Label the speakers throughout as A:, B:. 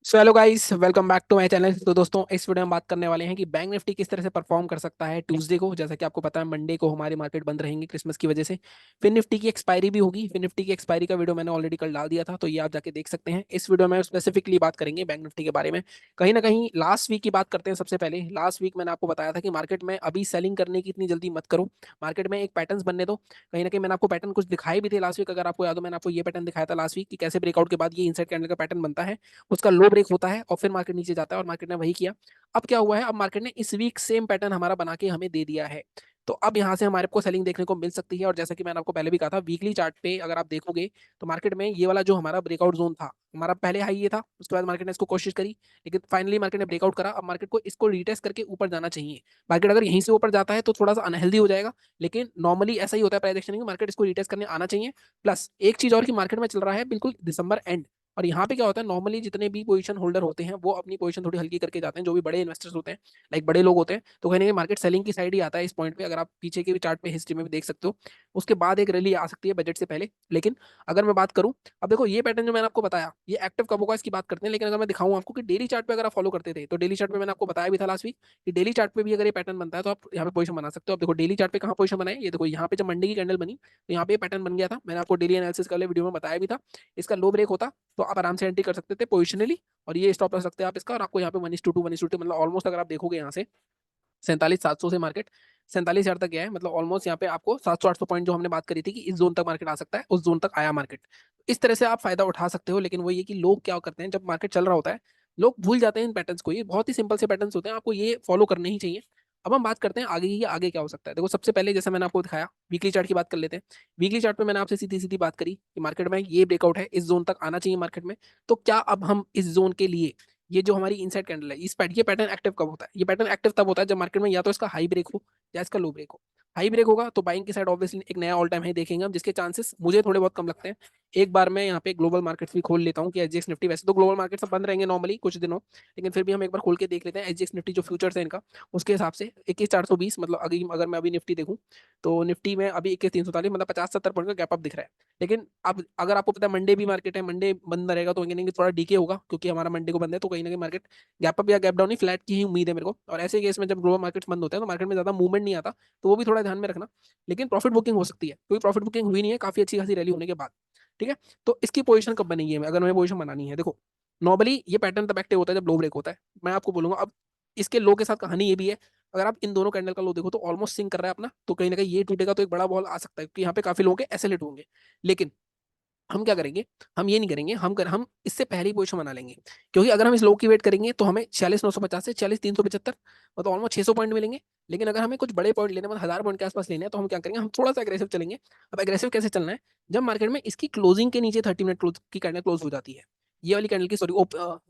A: So hello guys, welcome back to my channel. तो दोस्तों, इस वीडियो में बात करने वाले हैं कि बैंक निफ्टी किस तरह से परफॉर्म कर सकता है ट्यूसडे को। जैसा कि आपको पता है, मंडे को हमारी मार्केट बंद रहेंगी क्रिसमस की वजह से। फिर निफ्टी की एक्सपायरी भी होगी। फिर निफ्टी की एक्सपायरी का वीडियो मैंने ऑलरेडी कल डाल दिया था, तो ये आप जाके देख सकते हैं। इस वीडियो में स्पेसिफिकली बात करेंगे बैंक निफ्टी के बारे में। कहीं ना कहीं लास्ट वीक की बात करते हैं। सबसे पहले लास्ट वीक मैंने आपको बताया था कि मार्केट में अभी सेलिंग करने की इतनी जल्दी मत करो, मार्केट में एक पैटर्न बनने दो। कहीं ना कहीं मैंने आपको पैटर्न कुछ दिखाए भी थे लास्ट वीक। अगर आपको याद हो, मैंने आपको ये पैटर्न दिखाया था लास्ट वीक कि कैसे ब्रेकआउट के बाद ये इनसाइड कैंडल का पैटर्न बनता है, उसका लो ब्रेक होता है और फिर मार्केट नीचे जाता है, और मार्केट ने वही किया। अब क्या हुआ है, अब मार्केट ने इस वीक सेम पैटर्न हमारा बना के हमें दे दिया है। तो अब यहां से हमारे को सेलिंग देखने को मिल सकती है। और जैसा कि मैंने आपको पहले भी कहा था, वीकली चार्ट पे अगर आप देखोगे तो मार्केट में ये वाला जो हमारा ब्रेकआउट जोन था, हमारा पहले हाई ये था, उसके बाद मार्केट ने इसको कोशिश करी, लेकिन फाइनली मार्केट ने ब्रेकआउट करा। अब मार्केट को इसको रिटेस्ट करके ऊपर जाना चाहिए। मार्केट अगर यहीं से ऊपर जाता है तो थोड़ा सा अनहेल्दी हो जाएगा, लेकिन नॉर्मली ऐसा ही होता है प्राइस एक्शन में, मार्केट इसको रिटेस्ट करने आना चाहिए। प्लस एक चीज और की मार्केट में चल रहा है बिल्कुल दिसंबर एंड, और यहाँ पे क्या होता है, नॉर्मली जितने भी पोजीशन होल्डर होते हैं वो अपनी पोजीशन थोड़ी हल्की करके जाते हैं, जो भी बड़े इन्वेस्टर्स होते हैं, लाइक बड़े लोग होते हैं। तो कहीं ना कहीं मार्केट सेलिंग की साइड ही आता है इस पॉइंट पे। अगर आप पीछे के भी चार्ट पे हिस्ट्री में भी देख सकते हो, उसके बाद एक रैली आ सकती है बजट से पहले। लेकिन अगर मैं बात करूं, अब देखो ये पैटर्न जो मैंने आपको बताया ये एक्टिव कब होगा इसकी बात करते हैं। लेकिन अगर मैं दिखाऊं आपको कि डेली चार्ट पे अगर आप फॉलो करते थे, तो डेली चार्ट पे मैंने आपको बताया भी था लास्ट वीक कि डेली चार्ट पे भी अगर ये पैटर्न बनता है तो आप यहाँ पे पोजीशन बना सकते हो। अब देखो डेली चार्ट पे कहाँ पोजीशन बनाए, ये देखो यहाँ पे जब मंडे की कैंडल बनी तो यहाँ पे पैटर्न बन गया था। मैंने आपको डेली एनालिसिस वाले वीडियो में बताया भी था। इसका लो ब्रेक होता तो आप आराम से एंट्री कर सकते थे पोजिशनली, और ये स्टॉप रख सकते हैं आप इसका। और आपको यहाँ पे 1:2 1:2 मतलब ऑलमोस्ट अगर आप देखोगे यहाँ से 47,700 से मार्केट 47,000 तक गया है। मतलब ऑलमोस्ट यहाँ पे आपको 700-800 पॉइंट जो हमने बात करी थी कि इस जोन तक मार्केट आ सकता है, उस जोन तक आया मार्केट। इस तरह से आप फायदा उठा सकते हो। लेकिन वो ये कि लोग क्या करते हैं, जब मार्केट चल रहा होता है लोग भूल जाते हैं इन पैटर्न्स को। ये बहुत ही सिंपल से पैटर्न्स होते हैं, आपको ये फॉलो करने ही चाहिए। अब हम बात करते हैं आगे की, आगे क्या हो सकता है। देखो सबसे पहले जैसे मैंने आपको दिखाया, वीकली चार्ट की बात कर लेते हैं। वीकली चार्ट पे मैंने आपसे सीधी सीधी बात करी कि मार्केट में ये ब्रेकआउट है, इस जोन तक आना चाहिए मार्केट में। तो क्या अब हम इस जोन के लिए, ये जो हमारी इनसाइड कैंडल है, ये पैटर्न एक्टिव कब होता है, ये पैटर्न एक्टिव तब होता है जब मार्केट में या तो इसका हाई ब्रेक हो या इसका लो ब्रेक हो। हाई ब्रेक होगा तो बाइंग की साइड ऑब्वियसली एक नया ऑल टाइम हाई देखेंगे हम, जिसके चांसेस मुझे थोड़े बहुत कम लगते हैं। एक बार मैं यहाँ पे ग्लोबल मार्केट्स भी खोल लेता हूँ कि एसजीएक्स निफ्टी, वैसे तो ग्लोबल मार्केट सब बंद रहेंगे नॉर्मली कुछ दिनों, लेकिन फिर भी हम एक बार खोल के देख लेते हैं एसजीएक्स निफ्टी जो फ्यूचर्स है इनका। उसके हिसाब से 21,420, मतलब अगर मैं अभी निफ्टी देखूँ तो निफ्टी में अभी 21,343, मतलब 50-70 पॉइंट का गैप अप दिख रहा है। लेकिन अब अगर आपको पता है मंडे भी मार्केट है, मंडे बंद रहेगा तो कहीं ना कहीं थोड़ा डीके होगा, क्योंकि हमारा मंडे को बंद है। तो कहीं ना कहीं मार्केट गैप अप या गैप डाउन ही, फ्लैट की ही उम्मीद है मेरे को। और ऐसे केस में जब ग्लोबल मार्केट्स बंद होते हैं तो मार्केट में ज्यादा मूवमेंट नहीं आता, तो वो भी थोड़ा ध्यान में रखना। लेकिन प्रॉफिट बुकिंग हो सकती है, क्योंकि प्रॉफिट बुकिंग हुई नहीं है काफी अच्छी खासी रैली होने के बाद। ठीक है, तो इसकी पोजीशन कब बनेगी अगर हमें पोजीशन बनानी है। देखो नॉर्मली ये पैटर्न तब एक्टिव होता है जब लो ब्रेक होता है, मैं आपको बोलूंगा। अब इसके लो के साथ कहानी ये भी है, अगर आप इन दोनों कैंडल का लो देखो तो ऑलमोस्ट सिंक कर रहा है अपना, तो कहीं ना कहीं ये टूटेगा तो एक बड़ा बॉल आ सकता है, क्योंकि यहाँ पे काफी लोगों के ऐसे लेट होंगे। लेकिन हम क्या करेंगे, हम ये नहीं करेंगे, हम इससे पहले ही पोजीशन बना लेंगे। क्योंकि अगर हम इस लो की वेट करेंगे तो हमें 46,950 से 46,375, मतलब ऑलमोस्ट 600 पॉइंट मिलेंगे। लेकिन अगर हमें कुछ बड़े पॉइंट लेने, मतलब 1,000 पॉइंट के आसपास लेने हैं, तो हम क्या करेंगे, हम थोड़ा सा एग्रेसिव चलेंगे। अब एग्रेसिव कैसे चलना है, जब मार्केट में इसकी क्लोजिंग के नीचे 30 मिनट क्लोज की कैंडल क्लोज हो जाती है, ये वाली कैंडल की, सॉरी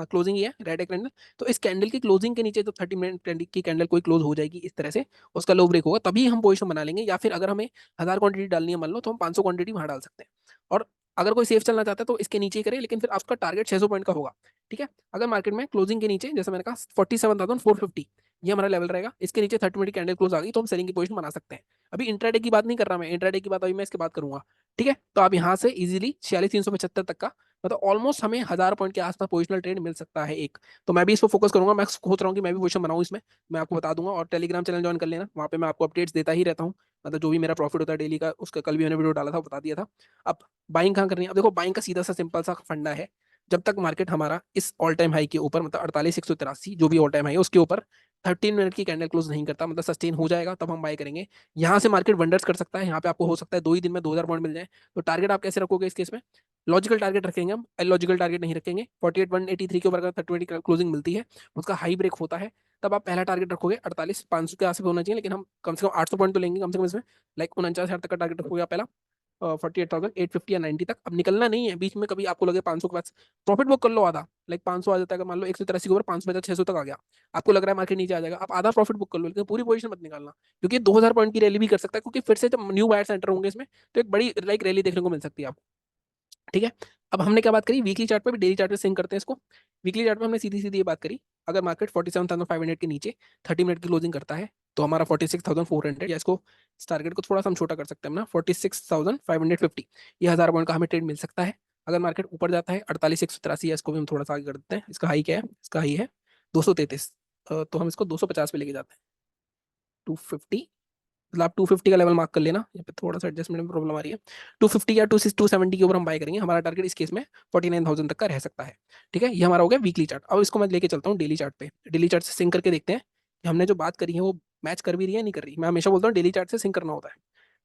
A: क्लोजिंग ही है रेड कैंडल। तो इस कैंडल की क्लोजिंग के नीचे जब 30 मिनट की कैंडल कोई क्लोज हो जाएगी इस तरह से, उसका लो ब्रेक होगा, तभी हम पोजीशन बना लेंगे। या फिर अगर हमें 1,000 क्वांटिटी डालनी है मान लो, तो हम 500 क्वांटिटी वहां डाल सकते हैं। और अगर कोई सेफ चलना चाहता है तो इसके नीचे ही करे, लेकिन फिर आपका टारगेट 600 पॉइंट का होगा। ठीक है, अगर मार्केट में क्लोजिंग के नीचे, जैसे मैंने कहा 47,450, ये हमारा लेवल रहेगा, इसके नीचे 30 मिनट कैंडल क्लोज आ गई तो हम सेलिंग की पोजीशन बना सकते हैं। अभी इंट्राडे की बात नहीं कर रहा मैं, इंट्राडे की बात अभी मैं इसके बाद करूंगा। ठीक है, तो आप यहाँ से इजीली 46,375 तक का, मतलब ऑलमोस्ट हमें 1,000 पॉइंट के आसपास पोजिशनल ट्रेड मिल सकता है एक। तो मैं भी इस पर फोकस करूंगा, मैं सोच रहा हूँ कि मैं भी पोजीशन बनाऊँ इसमें। मैं आपको बता दूंगा, और टेलीग्राम चैनल ज्वाइन कर लेना, वहाँ पे मैं आपको अपडेट्स देता ही रहता हूँ। मतलब जो भी मेरा प्रॉफिट होता है डेली का, उसका कल भी मैंने वीडियो डाला था, बता दिया था। अब बाइंग कहाँ करनी है, अब देखो बाइंग का सीधा सा सिंपल सा फंडा है। जब तक मार्केट हमारा इस ऑल टाइम हाई के ऊपर, मतलब 48,183 जो भी ऑल टाइम हाई है उसके ऊपर 13 मिनट की कैंडल क्लोज नहीं करता, मतलब सस्टेन हो जाएगा, तब हम बाय करेंगे। यहाँ से मार्केट वंडर्स कर सकता है, यहाँ पे आपको हो सकता है 2 ही दिन में 2,000 पॉइंट मिल जाए। तो टारगेट आप कैसे रखोगे इस केस में, लॉजिकल टारगेट रखेंगे हम, लॉजिकल टारगेट नहीं रखेंगे। 48,183 के ऊपर अगर 30 क्लोजिंग मिलती है, उसका हाई ब्रेक होता है, तब आप पहला टारगेट रखोगे 48,500 के आसपास होना चाहिए। लेकिन हम कम से कम 800 पॉइंट तो लेंगे कम से कम इसमें, लाइक 49,000 तक का टारगेट रखोगे आप पहला। 48,850 या 90 तक। अब निकलना नहीं है बीच में, कभी आपको लगे 500 के पास प्रॉफिट बुक कर लो आधा, लाइक 500 आ जाता है, अगर मान लो 183 के ऊपर 550 600 तक आ गया, आपको लग रहा है मार्केट नीचे आ जाएगा, आप आधा प्रॉफिट बुक कर लो, लेकिन पूरी पोजीशन मत निकालना। क्योंकि 2,000 पॉइंट की रैली भी कर सकता है, क्योंकि फिर से जब न्यू बायर्स एंटर होंगे इसमें, तो एक बड़ी लाइक रैली देखने को मिल सकती है आपको। ठीक है, अब हमने क्या बात करी वीकली चार्ट पे भी, डेली चार्ट पे सिंक करते हैं इसको। वीकली चार्ट पे हमने सीधी सीधी ये बात करी, अगर मार्केट 47,500 के नीचे 30 मिनट की क्लोजिंग करता है, तो हमारा 46,400, या इसको इस टारगेट को थोड़ा सा हम छोटा कर सकते हैं ना, 46,550, ये 1,000 पॉइंट का हमें ट्रेड मिल सकता है। अगर मार्केट ऊपर जाता है 48,183 है, इसको भी हम थोड़ा सा आगे कर देते हैं। इसका हाई क्या है? इसका हाई है 233। तो हम इसको 250 पे लेके जाते हैं। 250, मतलब आप 250 का लेवल मार्क कर लेना। यहाँ पे थोड़ा सा एडजस्टमेंट में प्रॉब्लम आ रही है। 250 या 270 के ऊपर हम बाय करेंगे। हमारा टारगेट इस केस में 49,000 तक का रह सकता है। ठीक है, ये हमारा हो गया वीकली चार्ट। अब इसको मैं लेके चलता हूँ डेली चार्ट पे। डेली चार्ट से सिंक करके देखते हैं कि हमने जो बात करी है वो मैच कर भी रही है नहीं कर रही। मैं हमेशा बोलता हूँ डेली चार्ट से सिंक करना होता है।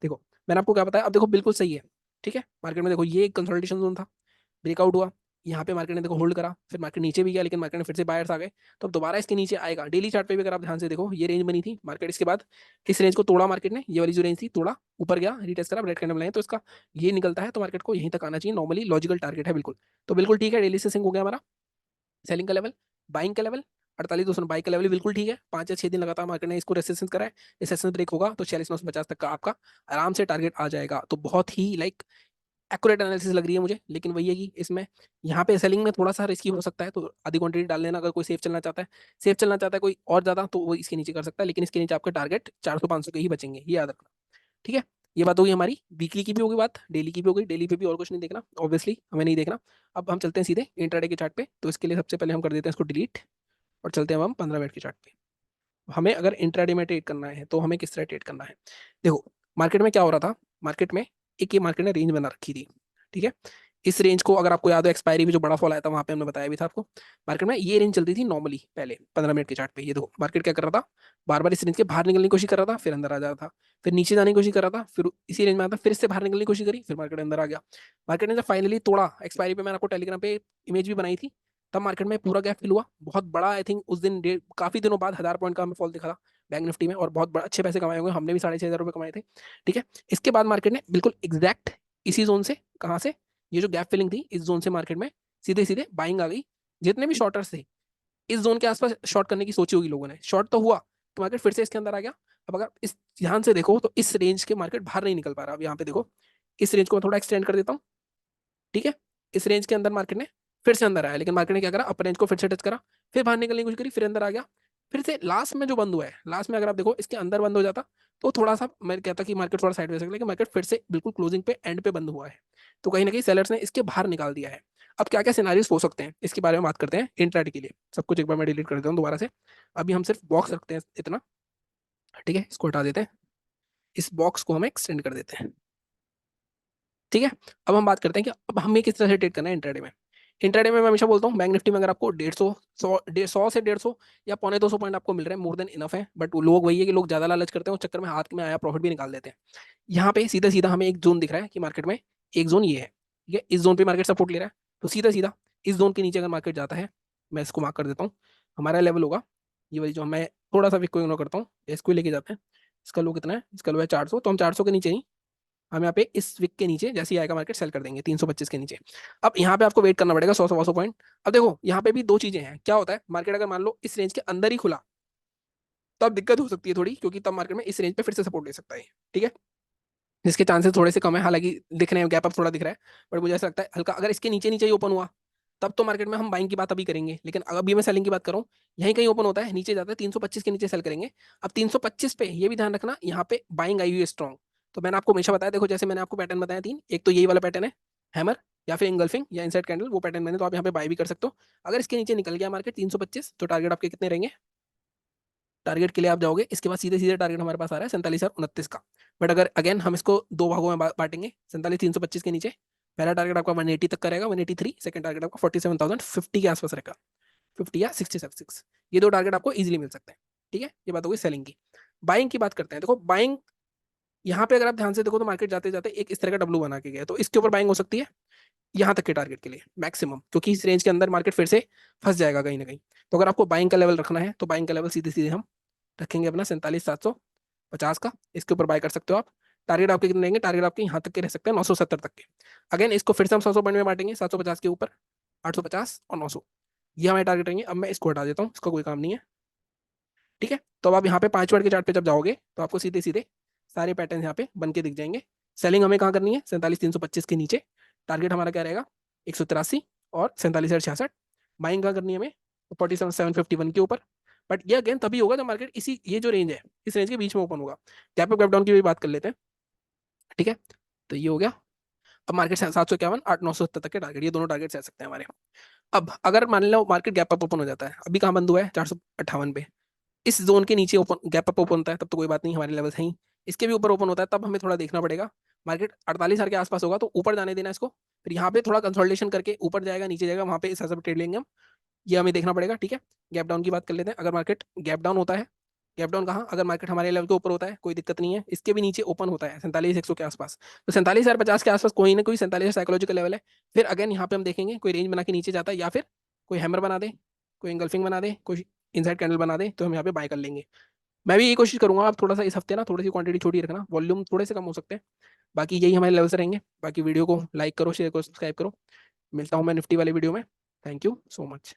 A: देखो, मैंने आपको क्या बताया, अब देखो बिल्कुल सही है। ठीक है, मार्केट में देखो ये एक कंसोलिडेशन जोन था, ब्रेकआउट हुआ, यहाँ पे मार्केट ने देखो होल्ड करा, फिर मार्केट नीचे भी गया, लेकिन मार्केट में फिर से बायर्स आ गए, तो अब दोबारा इसके नीचे आएगा। डेली चार्ट पे भी अगर आप ध्यान से देखो, ये रेंज बनी थी, मार्केट इसके बाद इस रेंज को तोड़ा, मार्केट ने ये वाली जो रेंज थी तोड़ा, ऊपर गया, रिटेस्ट करा, रेड कैंडल बनाई, तो इसका ये निकलता है, तो मार्केट को यहीं तक आना चाहिए, नॉर्मली लॉजिकल टारगेट है बिल्कुल। तो बिल्कुल ठीक है, डेली से सिंक हो गया हमारा। सेलिंग का लेवल, बाइंग का लेवल 48,200, बाइक का लेवल बिल्कुल ठीक है। 5 या 6 दिन लगातार मार्केट ने इसको रेसिस्टेंस करा है। रेसिस्टेंस ब्रेक होगा तो 46,950 तक का आपका आराम से टारगेट आ जाएगा। तो बहुत ही लाइक एक्यूरेट एनालिसिस लग रही है मुझे, लेकिन वही है कि इसमें यहाँ पे सेलिंग में थोड़ा सा रिस्की हो सकता है, तो आधी क्वांटिटी डाल लेना। अगर कोई सेफ चलना चाहता है, सेफ चलना चाहता है कोई और ज्यादा, तो वो इसके नीचे कर सकता है, लेकिन इसके नीचे आपके टारगेट 400-500 के ही बचेंगे, ये याद रखना। ठीक है, ये बात होगी हमारी वीकली की भी होगी बात, डेली की भी होगी। डेली पे भी और कुछ नहीं देखना, ऑब्वियसली हमें नहीं देखना। अब हम चलते हैं सीधे इंट्राडे के चार्ट पे। तो इसके लिए सबसे पहले हम कर देते हैं इसको डिलीट, और चलते हैं अब हम 15 मिनट के चार्ट पे। हमें अगर इंट्राडे में ट्रेड करना है तो हमें किस तरह ट्रेड करना है? देखो, मार्केट में क्या हो रहा था, मार्केट में एक ये मार्केट ने रेंज बना रखी थी। ठीक है, इस रेंज को अगर आपको याद हो, एक्सपायरी में जो बड़ा फॉल आया था वहां पे हमने बताया भी था आपको। मार्केट में ये रेंज चल रही थी नॉर्मली पहले 15 मिनट के चार्ट पे। ये देखो मार्केट क्या कर रहा था, बार बार इस रेंज के बाहर निकलने की कोशिश कर रहा था, फिर अंदर आ जाता था, फिर नीचे जाने की कोशिश कर रहा था, फिर इसी रेंज में आता, फिर इससे बाहर निकलने की कोशिश करी, फिर मार्केट अंदर आ गया। मार्केट ने जब फाइनली तोड़ा एक्सपायरी पे, मैंने आपको टेलीग्राम पे इमेज भी बनाई थी, तब मार्केट में पूरा गैप फिल हुआ बहुत बड़ा। आई थिंक उस दिन काफी दिनों बाद 1,000 पॉइंट का हमें फॉल दिखा था बैंक निफ्टी में, और बहुत बड़ा अच्छे पैसे कमाए होंगे, हमने भी 6,500 रुपये कमाए थे। ठीक है, इसके बाद मार्केट ने बिल्कुल एग्जैक्ट इसी जोन से, कहाँ से, ये जो गैप फिलिंग थी इस जोन से मार्केट में सीधे सीधे बाइंग आ गई। जितने भी शॉर्टर्स थे इस जोन के आसपास शॉर्ट करने की सोची होगी लोगों ने, शॉर्ट तो हुआ, तो मार्केट फिर से इसके अंदर आ गया। अब अगर इस ध्यान से देखो तो इस रेंज के मार्केट बाहर नहीं निकल पा रहा। अब यहाँ पे देखो, इस रेंज को मैं थोड़ा एक्सटेंड कर देता हूँ। ठीक है, इस रेंज के अंदर मार्केट ने फिर से अंदर आया, लेकिन मार्केट ने क्या करा, अपर रेंज को फिर से टच करा, फिर बाहर निकलने की कोशिश करी, फिर अंदर आ गया, फिर से लास्ट में जो बंद हुआ है, लास्ट में अगर आप देखो इसके अंदर बंद हो जाता, तो थोड़ा सा मैं कहता कि मार्केट थोड़ा साइड हो सकता, लेकिन मार्केट फिर से बिल्कुल क्लोजिंग पे एंड पे बंद हुआ है। तो कहीं ना कहीं सेलर्स ने इसके बाहर निकाल दिया है। अब क्या क्या सिनारियोस हो सकते हैं इसके बारे में बात करते हैं इंट्राडे के लिए। सब कुछ एक बार मैं डिलीट कर देता हूँ दोबारा से। अभी हम सिर्फ बॉक्स रखते हैं इतना। ठीक है, इसको हटा देते हैं, इस बॉक्स को हम एक्सटेंड कर देते हैं। ठीक है, अब हम बात करते हैं कि अब हमें किस तरह से ट्रेड करना है इंट्राडे में। इंट्राडे में मैं हमेशा बोलता हूँ बैंक निफ्टी में अगर आपको 150, 100 से 150 या 250 पॉइंट आपको मिल रहे हैं, मोर देन इनफ है। बट लोग वही है कि लोग ज्यादा लालच करते हैं, उस चक्कर में हाथ में आया प्रॉफिट भी निकाल देते हैं। यहाँ पे सीधा सीधा हमें एक जोन दिख रहा है कि मार्केट में एक जोन ये है। ठीक है, इस जोन पे मार्केट सपोर्ट ले रहा है, तो सीधा सीधा इस जोन के नीचे अगर मार्केट जाता है, मैं इसको मार्क कर देता हूँ, हमारा लेवल होगा ये वाली जो, मैं थोड़ा सा विक को इग्नोर करता हूँ, इसको ही लेके जाते हैं। इसका लो कितना है, इसका लो है 400, तो हम 400 के नीचे ही, हम यहाँ पे इस विक के नीचे जैसे ही आएगा मार्केट सेल कर देंगे 325 के नीचे। अब यहाँ पे आपको वेट करना पड़ेगा 100-100 पॉइंट। अब देखो यहाँ पे भी दो चीजें हैं, क्या होता है, मार्केट अगर मान लो इस रेंज के अंदर ही खुला, तब दिक्कत हो सकती है थोड़ी, क्योंकि तब मार्केट में इस रेंज पे फिर से सपोर्ट ले सकता है। ठीक है, जिसके चांसेस थोड़े से कम है, हालांकि दिख रहे हैं गैप अप थोड़ा दिख रहा है, बट मुझे ऐसा लगता है हल्का, अगर इसके नीचे नीचे ही ओपन हुआ, तब तो मार्केट में हम बाइंग की बात अभी करेंगे। लेकिन अभी मैं सेलिंग की बात करूँ, यहीं कहीं ओपन होता है, नीचे जाता है, 325 के नीचे सेल करेंगे। अब 325 पे ये भी ध्यान रखना, यहाँ पे बाइंग आई हुई है स्ट्रॉन्ग। तो मैंने आपको हमेशा बताया, देखो जैसे मैंने आपको पैटर्न बताया तीन, एक तो यही वाला पैटर्न है, हैमर, या फिर इंगल्फिंग या इनसाइड कैंडल, वो पैटर्न मैंने, तो आप यहाँ पे बाय भी कर सकते हो। अगर इसके नीचे निकल गया मार्केट 325, तो टारगेट आपके कितने रहेंगे, टारगेट के लिए आप जाओगे, इसके बाद सीधे सीधे टारगेट हमारे पास आ रहा है 47,029 का। बट अगर अगेन हम इसको दो भागों में बांटेंगे, 47,325 के नीचे पहला टारगेट आपका 180 तक का रहेगा, 183, सेकंड टारगेट आपका 47,050 के आसपास रहेगा, 50 या 66, ये दो टारगेट आपको इजीली मिल सकते हैं। ठीक है, ये बात होगी सेलिंग की। बाइंग की बात करते हैं, देखो बाइंग, यहाँ पे अगर आप ध्यान से देखो तो मार्केट जाते जाते एक इस तरह का डब्लू बना के गया, तो इसके ऊपर बाइंग हो सकती है यहाँ तक के टारगेट के लिए मैक्सिमम, क्योंकि इस रेंज के अंदर मार्केट फिर से फंस जाएगा कहीं ना कहीं। तो अगर आपको बाइंग का लेवल रखना है, तो बाइंग का लेवल सीधे सीधे हम रखेंगे अपना 47,750 का, इसके ऊपर बाय कर सकते हो आप। टारगेट आपके कितने रहेंगे, टारगेट आपके यहाँ तक के रह सकते हैं 970 तक के। अगेन इसको फिर से हम 100 पॉइंट में बांटेंगे, 750 के ऊपर 850 और 900, ये हमारे टारगेट रहेंगे। अब मैं इसको हटा देता हूँ, इसका कोई काम नहीं है। ठीक है, तो अब आप यहाँ पे 5 मिनट के चार्ट पे जब जाओगे, तो आपको सीधे सीधे सारे पैटर्न यहाँ पे बन के दिख जाएंगे। सेलिंग हमें कहाँ करनी है, 47,325 के नीचे, टारगेट हमारा क्या रहेगा 183 और 47,066। बाइंग कहाँ करनी है हमें, 47,751 के ऊपर। बट ये अगेन तभी होगा जब मार्केट इसी, ये जो रेंज है इस रेंज के बीच में ओपन होगा। गैप अप गैप डाउन की भी बात कर लेते हैं। ठीक है, तो ये हो गया अब मार्केट 751, 8,970 तक के टारगेट, ये दोनों टारगेट आ सकते हैं हमारे। अब अगर मान लो मार्केट गैप अप ओपन हो जाता है, अभी कहाँ बंद हुआ है 458 पे, इस जोन के नीचे ओपन गैप अप ओपन होता है तब तो कोई बात नहीं, हमारे लेवल्स हैं ही। इसके भी ऊपर ओपन होता है तब हमें थोड़ा देखना पड़ेगा। मार्केट 48,000 के आसपास होगा तो ऊपर जाने देना इसको, फिर यहाँ पे थोड़ा कंसोलिडेशन करके ऊपर जाएगा नीचे जाएगा, वहां पे इस हिसाब से ट्रेड लेंगे हम। ये हमें देखना पड़ेगा, ठीक है। गैप डाउन की बात कर लेते हैं। अगर मार्केट गैप डाउन होता है, गैप डाउन कहाँ, अगर मार्केट हमारे लेवल के ऊपर होता है कोई दिक्कत नहीं है, इसके भी नीचे ओपन होता है 47,100 के आसपास, तो 47,050 के आसपास कोई ना कोई 47 साइकोलॉजिकल लेवल है। फिर अगेन यहाँ पे हम देखेंगे कोई रेंज बना के नीचे जाता है, या फिर कोई हैमर बना दे, कोई इंगल्फिंग बना दे, कोई इनसाइड कैंडल बना दे, तो हम यहाँ पे बाय कर लेंगे। मैं भी यही कोशिश करूंगा। आप थोड़ा सा इस हफ्ते ना थोड़ी सी क्वांटिटी छोटी रखना, वॉल्यूम थोड़े से कम हो सकते हैं। बाकी यही हमारे लेवल से रहेंगे। बाकी वीडियो को लाइक करो, शेयर करो, सब्सक्राइब करो। मिलता हूँ मैं निफ्टी वाले वीडियो में। Thank you so much.